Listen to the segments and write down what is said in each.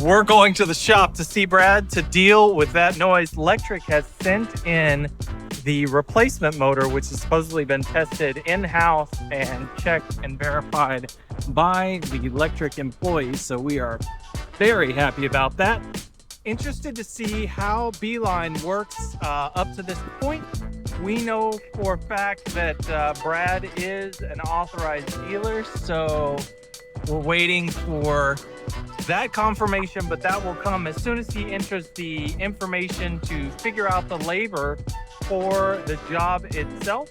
We're going to the shop to see Brad to deal with that noise. Lectric has sent in the replacement motor, which has supposedly been tested in-house and checked and verified by the Lectric employees. So we are very happy about that. Interested to see how Beeline works up to this point. We know for a fact that Brad is an authorized dealer, so we're waiting for that confirmation, but that will come as soon as he enters the information to figure out the labor for the job itself.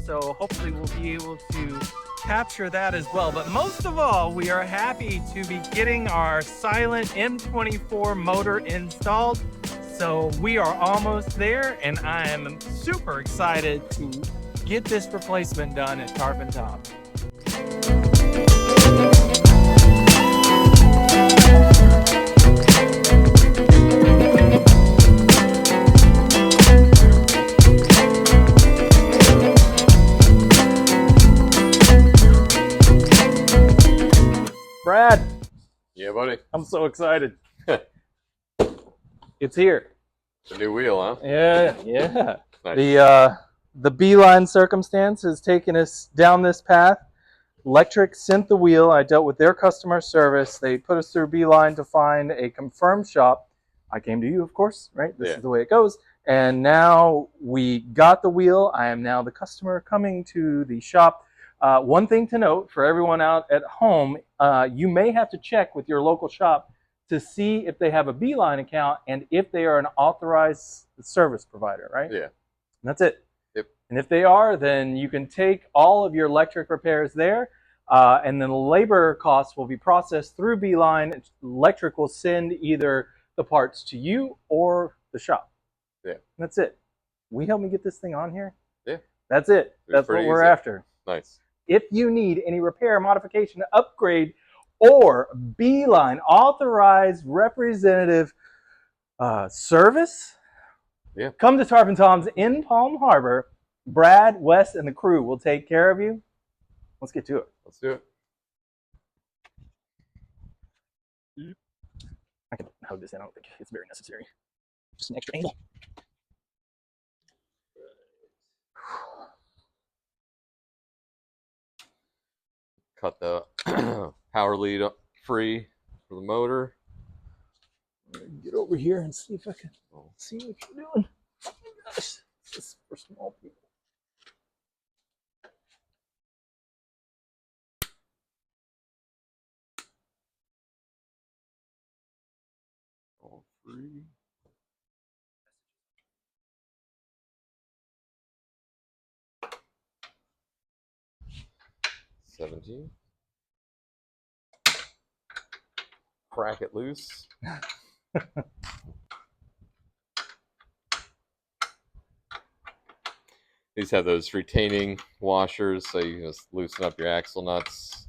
So hopefully we'll be able to capture that as well. But most of all, we are happy to be getting our silent M24 motor installed. So we are almost there, and I am super excited to get this replacement done at Tarpon. Brad. Yeah, buddy. I'm so excited. It's here. The new wheel, huh? Yeah. Nice. The Beeline circumstance has taken us down this path. Lectric sent the wheel. I dealt with their customer service. They put us through Beeline to find a confirmed shop. I came to you, of course, right? This is the way it goes. And now we got the wheel. I am now the customer coming to the shop. One thing to note for everyone out at home, you may have to check with your local shop to see if they have a Beeline account and if they are an authorized service provider, right? Yeah. And that's it. Yep. And if they are, then you can take all of your electric repairs there, and then the labor costs will be processed through Beeline. Lectric will send either the parts to you or the shop. Yeah. And that's it. Will you help me get this thing on here? Yeah. That's it. That's what we're after. Nice. If you need any repair, modification, upgrade, or Beeline authorized representative service, come to Tarpon Tom's in Palm Harbor. Brad, Wes, and the crew will take care of you. Let's get to it. Let's do it. I can hug this in. I don't think it's very necessary. Just an extra angle. Cut the power lead up free for the motor. Get over here and see if I can see what you're doing. Oh my gosh, this is for small people. All free. $17. Crack it loose. These have those retaining washers, so you can just loosen up your axle nuts,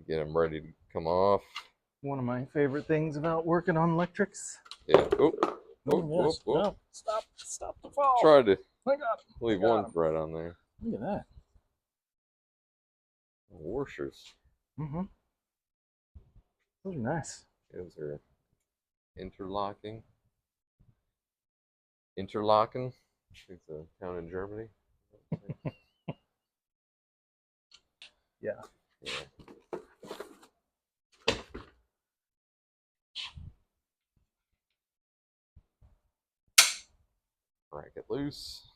get them ready to come off. One of my favorite things about working on electrics. Yeah. Oh, yes. No, stop the fall. Try to leave one thread on there. Look at that. Washers. Mm-hmm. Those are nice. Those are interlocking. Interlaken. It's a town in Germany. Yeah. Crack it loose.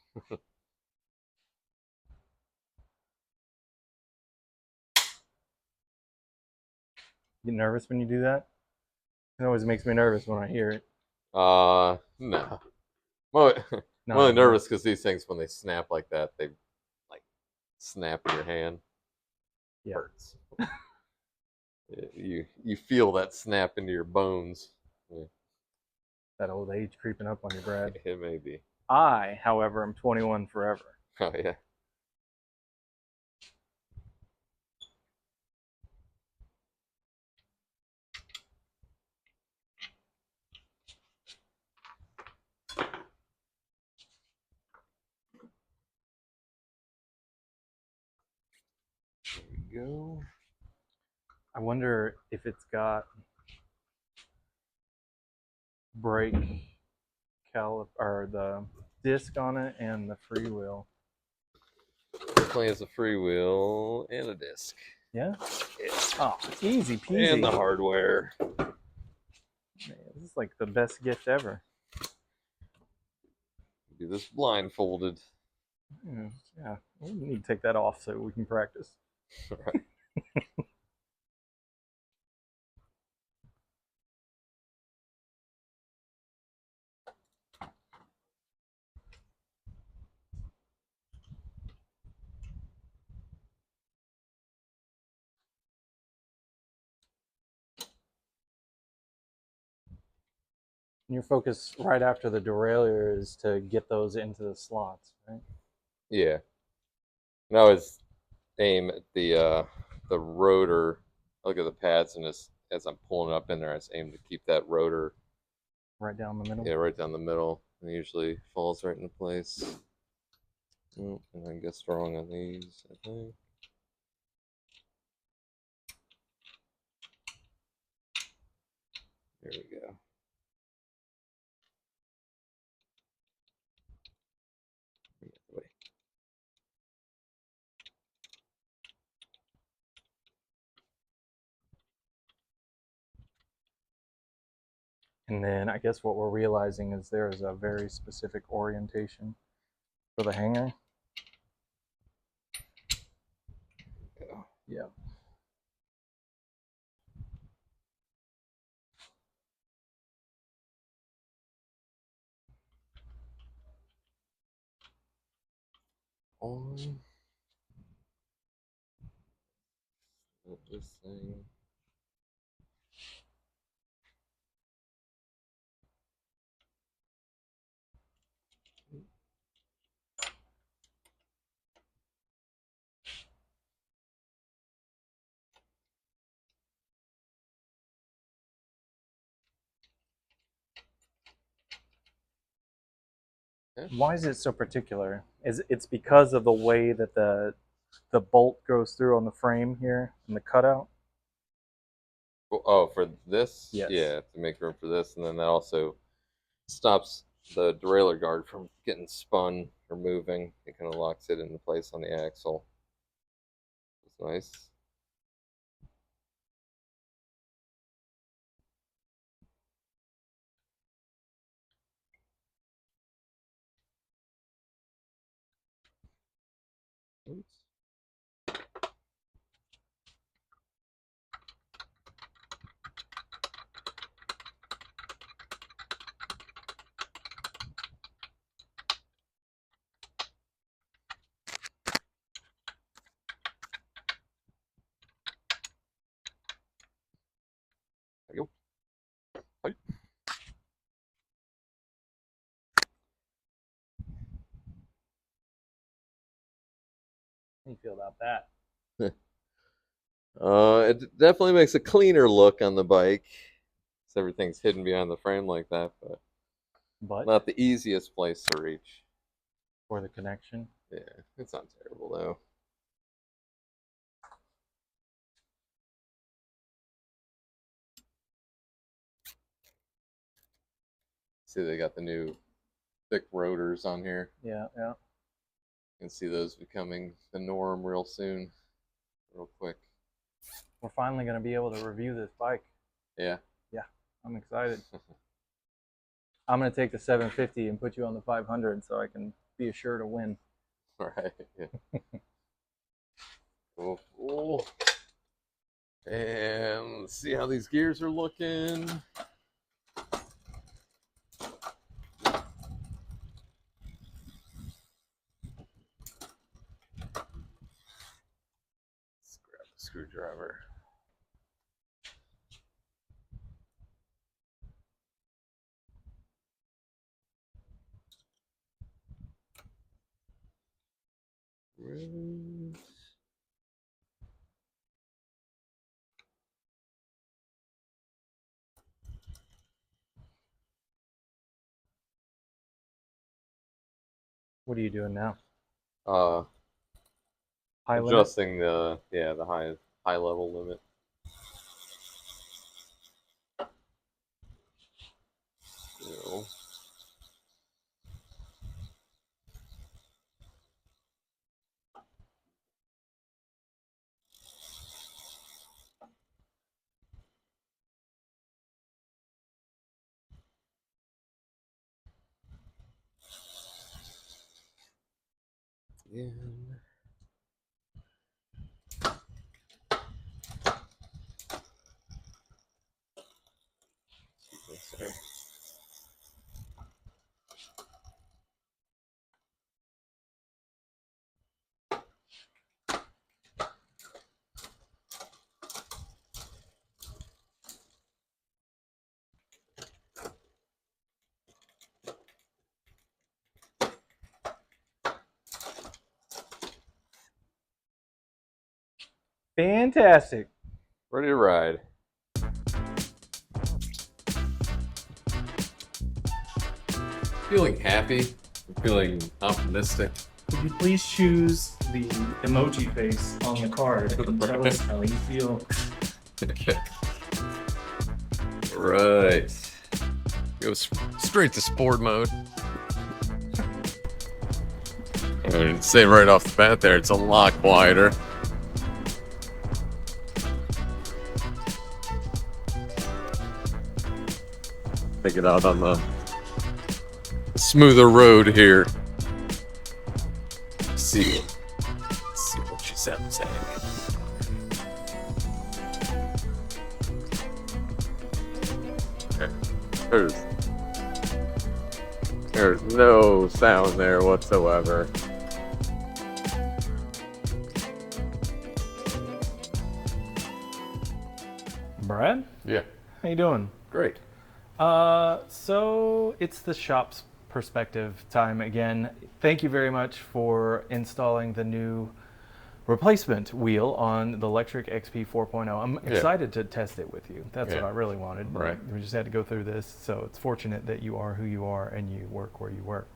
Get nervous when you do that? It always makes me nervous when I hear it. No. Well, I'm only nervous because these things, when they snap like that, they like snap in your hand. Yeah. Hurts. You feel that snap into your bones. Yeah. That old age creeping up on you, Brad. It may be. I, however, am 21 forever. Oh, yeah. There we go. I wonder if it's got brake or the disc on it and the freewheel. Definitely has a freewheel and a disc. Yeah? Yeah. Oh, easy peasy. And the hardware. Man, this is like the best gift ever. Do this blindfolded. Yeah, we need to take that off so we can practice. Right. Your focus right after the derailleur is to get those into the slots, right? Yeah. And I always aim at the rotor. I look at the pads, and as I'm pulling it up in there, I just aim to keep that rotor right down the middle. Yeah, right down the middle. And it usually falls right into place. And I guess wrong on these, I think. There we go. Wait. And then I guess what we're realizing is there is a very specific orientation for the hanger. Yeah. On this thing. Why is it so particular? It's because of the way that the bolt goes through on the frame here and the cutout? Oh, for this? Yes. Yeah, to make room for this. And then that also stops the derailleur guard from getting spun or moving. It kind of locks it into place on the axle. It's nice. Oops. There you go. Hi. How do you feel about that? It definitely makes a cleaner look on the bike. So everything's hidden behind the frame like that, but not the easiest place to reach. For the connection? Yeah, it's not terrible though. See, they got the new thick rotors on here. Yeah, yeah. You can see those becoming the norm real soon, real quick. We're finally going to be able to review this bike. Yeah. Yeah, I'm excited. I'm going to take the 750 and put you on the 500 so I can be assured to win. All right. Yeah. Cool. And let's see how these gears are looking. Let's grab the screwdriver. Right. What are you doing now? High adjusting limit? the high level limit. again. Sorry. Fantastic. Ready to ride. Feeling happy. Feeling optimistic. Could you please choose the emoji face on the card and tell us how you feel? Right. Go straight to sport mode. And say right off the bat there, it's a lot quieter. Take it out on the smoother road here. Let's see what she's saying. There's no sound there whatsoever. Brad, Yeah, how you doing? great. So it's the shop's perspective time again. Thank you very much for installing the new replacement wheel on the Lectric XP4.0. I'm excited to test it with you. That's what I really wanted. Right. We just had to go through this, so it's fortunate that you are who you are and you work where you work.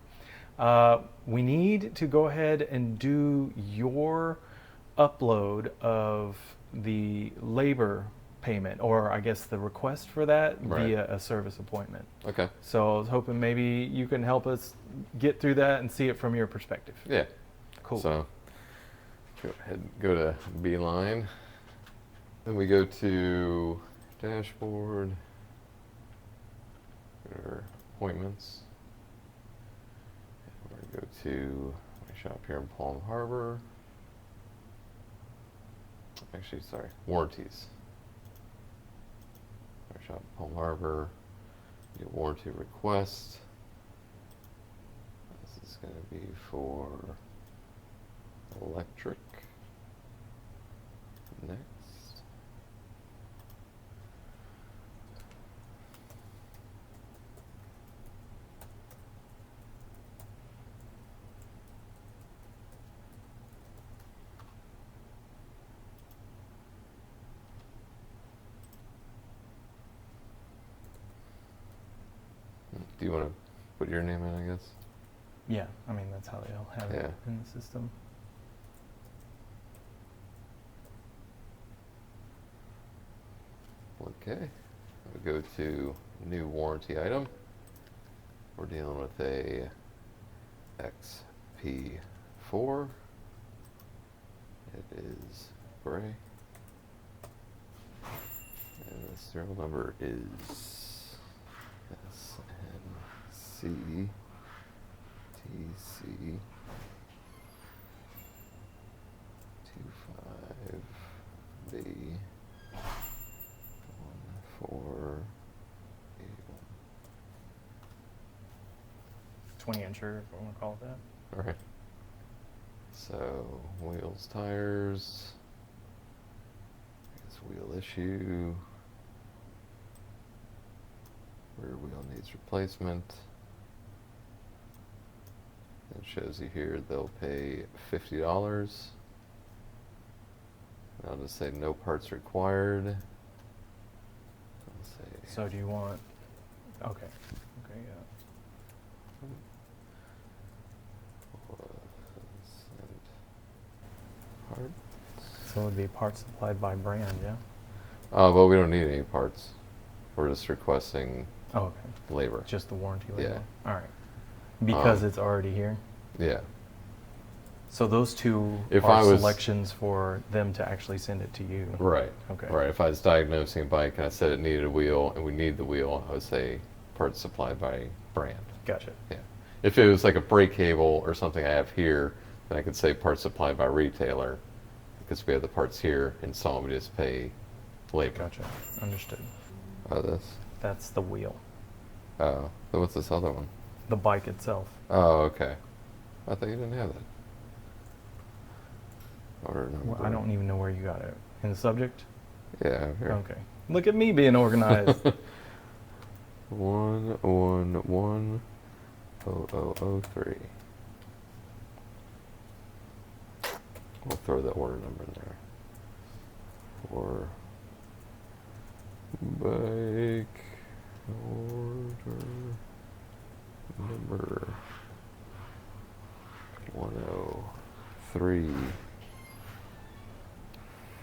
We need to go ahead and do your upload of the labor payment, or I guess the request for that via a service appointment. Okay. So I was hoping maybe you can help us get through that and see it from your perspective. Yeah. Cool. So go ahead, go to Beeline. Then we go to dashboard, or appointments. And we're going to go to my shop here in Palm Harbor. Actually, sorry, warranties. Our shop in Palm Harbor. Get warranty request. This is going to be for Lectric. Next. Do you want to put your name in, I guess? Yeah, I mean, that's how they'll have it in the system. Okay. We go to new warranty item. We're dealing with a XP4. It is gray. And the serial number is SNC TC 25B 1481. 20-incher, if I want to call it that. All right. So wheels, tires. I guess wheel issue. Rear wheel needs replacement. It shows you here they'll pay $50. I'll just say no parts required. I'll say So do you want, okay, yeah. Parts. So it would be parts supplied by brand, yeah? Well, we don't need any parts. We're just requesting Oh, okay. labor. Just the warranty label? Yeah. All right. Because it's already here? Yeah. So those two If are I was- selections for them to actually send it to you? Right. Okay. Right. If I was diagnosing a bike and I said it needed a wheel and we need the wheel, I would say parts supplied by brand. Gotcha. Yeah. If it was like a brake cable or something I have here And I could say parts supplied by retailer because we have the parts here, and some we just pay labor. Gotcha. Understood. Oh, this? That's the wheel. Oh, so what's this other one? The bike itself. Oh, okay. I thought you didn't have that. Order number. Well, I don't even know where you got it. In the subject? Yeah, here. Okay. Look at me being organized. 1110003. We'll throw the order number in there. For bike order number 103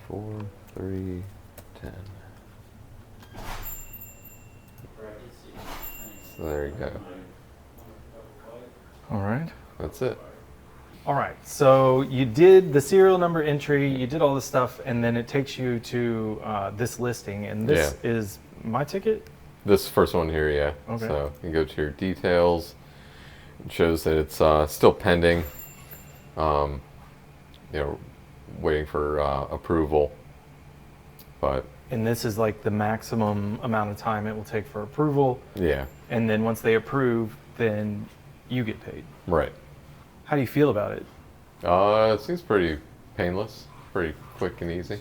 4310. So there you go. All right. That's it. All right. So you did the serial number entry, you did all this stuff, and then it takes you to this listing. And this is my ticket? This first one here, yeah. Okay. So you go to your details. It shows that it's still pending. You know, waiting for approval. But And this is like the maximum amount of time it will take for approval. yeah, And then once they approve, then you get paid. right. How do you feel about it? It seems pretty painless, pretty quick and easy.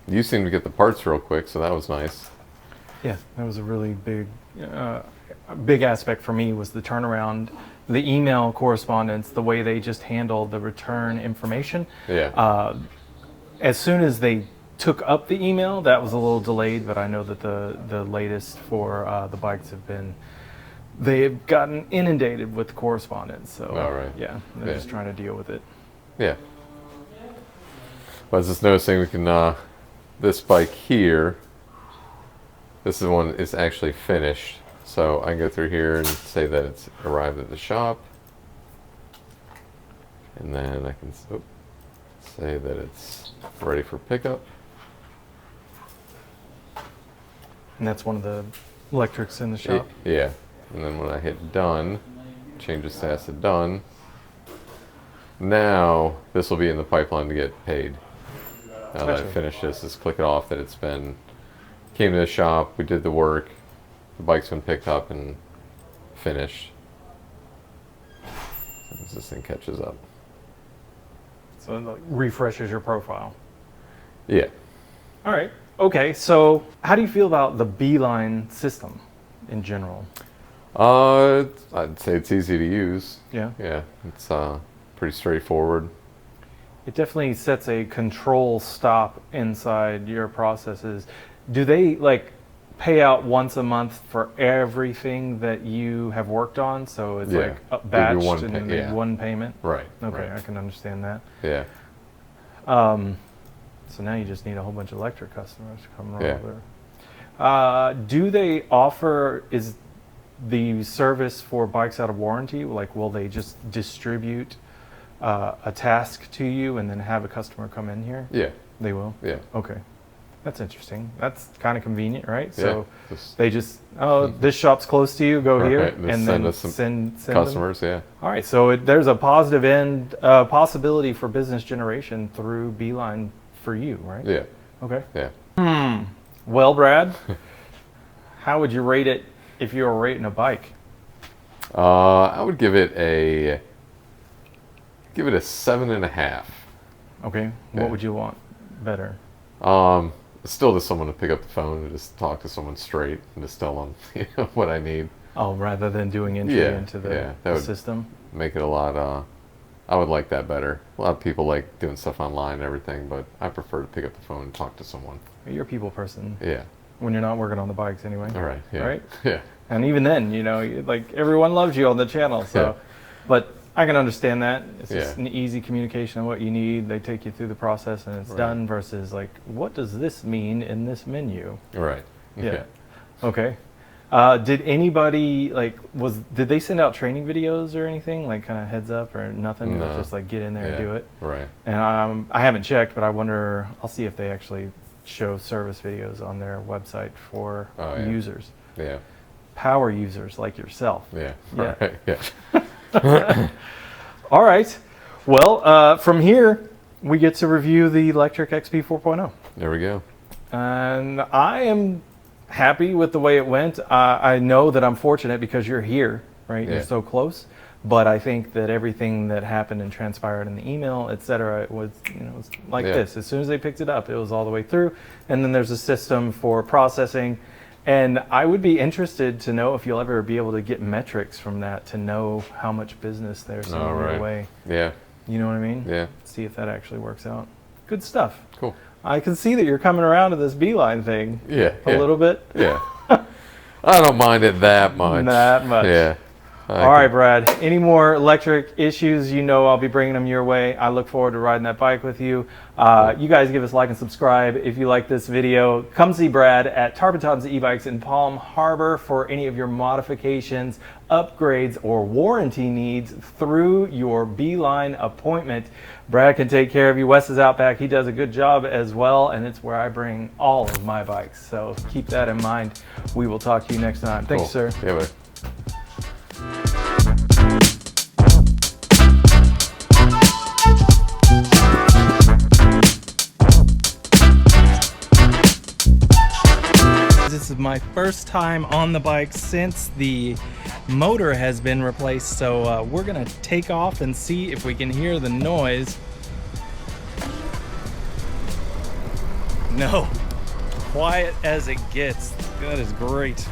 You seem to get the parts real quick, so that was nice. Yeah, that was a really big aspect for me was the turnaround, the email correspondence, the way they just handled the return information. Yeah. As soon as they took up the email, that was a little delayed, but I know that the latest for the bikes they've gotten inundated with correspondence. So Oh, right. yeah, they're just trying to deal with it. Yeah. I was just noticing we can, this bike here, this is the one is actually finished. So I can go through here and say that it's arrived at the shop. And then I can say that it's ready for pickup. And that's one of the electrics in the shop. Yeah. And then when I hit done, change the status to done. Now this will be in the pipeline to get paid. Now that I finished this, just click it off that it's been, came to the shop, we did the work, the bike's been picked up and finished. As this thing catches up. So it like refreshes your profile. Yeah. All right. Okay. So how do you feel about the Beeline system in general? I'd say it's easy to use. Yeah. Yeah, it's pretty straightforward. It definitely sets a control stop inside your processes. Do they like pay out once a month for everything that you have worked on? So it's like batched and then they one payment? Right. Okay, right. I can understand that. Yeah. So now you just need a whole bunch of electric customers to come roll over. Do they offer, is the service for bikes out of warranty? Like, will they just distribute a task to you and then have a customer come in here? Yeah. They will? Yeah. Okay. That's interesting. That's kind of convenient, right? So yeah. they just, this shop's close to you, go here, and then send customers, them. All right, so there's a positive end, possibility for business generation through Beeline for you, right? Yeah. Okay. Yeah. Well, Brad, how would you rate it if you were rating a bike? I would give it a 7.5. Okay. What would you want better? Still just someone to pick up the phone and just talk to someone straight and just tell them what I need. Oh, rather than doing entry into the system? Make it a lot, I would like that better. A lot of people like doing stuff online and everything, but I prefer to pick up the phone and talk to someone. You're a people person. Yeah. When you're not working on the bikes anyway. All right. Yeah. Right? Yeah. And even then, like everyone loves you on the channel. So, but I can understand that. It's just an easy communication of what you need. They take you through the process and it's done versus like, what does this mean in this menu? Right. Yeah. Okay. Did anybody did they send out training videos or anything, like kind of heads up or nothing? No. It was just like get in there and do it. Right. And I haven't checked, but I wonder, I'll see if they actually show service videos on their website for users. Yeah. Power users like yourself. Yeah. Yeah. Right. Yeah. All right. Well, from here, we get to review the Lectric XP4.0. There we go. And I am happy with the way it went. I know that I'm fortunate because you're here, right? Yeah. You're so close. But I think that everything that happened and transpired in the email, et cetera, it was, it was like this. As soon as they picked it up, it was all the way through. And then there's a system for processing. And I would be interested to know if you'll ever be able to get metrics from that to know how much business they're sending your way. Yeah. You know what I mean? Yeah. See if that actually works out. Good stuff. Cool. I can see that you're coming around to this beeline thing. Yeah. A little bit. Yeah. I don't mind it that much. That much. Yeah. All right, Brad. Any more electric issues, I'll be bringing them your way. I look forward to riding that bike with you. You guys give us a like and subscribe if you like this video. Come see Brad at Tarpon e-bikes in Palm Harbor for any of your modifications, upgrades, or warranty needs through your Beeline appointment. Brad can take care of you. Wes is out back. He does a good job as well, and it's where I bring all of my bikes. So keep that in mind. We will talk to you next time. Thanks, sir. Yeah, buddy. This is my first time on the bike since the motor has been replaced, so we're gonna take off and see if we can hear the noise. No, quiet as it gets. That is great.